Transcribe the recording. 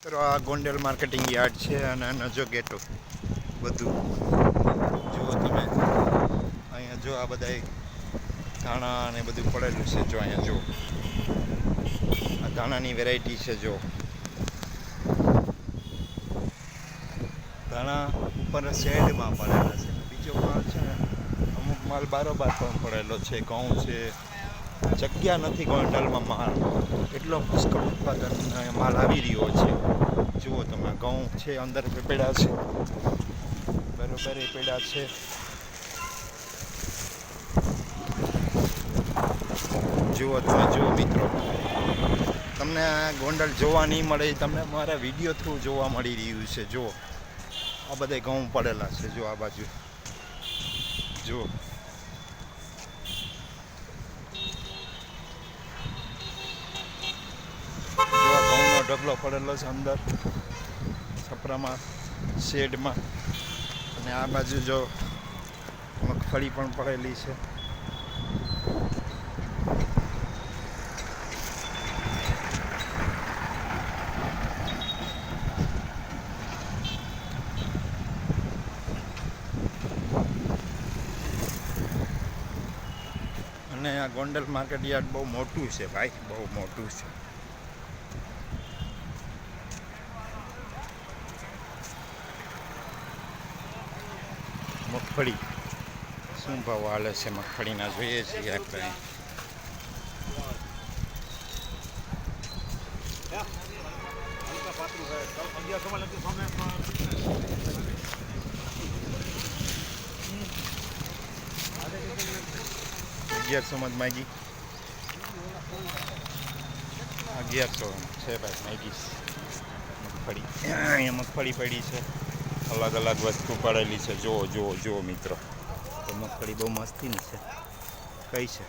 તો આ Gondal marketing yard છે અને નજો ગેટો બધું જુઓ તમે અહીંયા જો આ બધા ધાણા અને બધું પડેલું છે. જો અહીંયા જો આ ધાણાની વેરાયટી છે. જો ધાણા ઉપર શેડમાં પડેલા છે. બીજો માલ છે ને અમુક માલ બારોબાર પણ પડેલો છે. ઘઉં છે. જગ્યા નથી ગોંડલમાં માલ એટલો પુષ્કળ ઉત્પાદન માલ આવી રહ્યો છે. જુઓ તમે ઘઉં છે અંદર પેડા છે બરોબર એ પેડા છે. જુઓ તમે જુઓ મિત્રો, તમને આ ગોંડલ જોવા નહીં મળે, તમને મારા વિડીયો થ્રુ જોવા મળી રહ્યું છે. જુઓ આ બધા ઘઉં પડેલા છે. જો આ બાજુ જુઓ ઢગલો પડેલો છે અંદર છપરામાં શેડમાં. અને આ બાજુ જો મગફળી પણ પડેલી છે. અને આ ગોંડલ માર્કેટ યાર્ડ બહુ મોટું છે ભાઈ, બહુ મોટું છે. મગફળી શું ભાવ હાલે છે મગફળીના જોઈએ છીએ આપણે. ₹1100 માગી, 1100 છે ભાઈ માગી મગફળી. અહીંયા મગફળી પડી છે, અલગ અલગ વસ્તુ પડેલી છે. જુઓ જુઓ જુઓ મિત્રો, તો મગફળી બહુ મસ્તીની છે. કઈ છે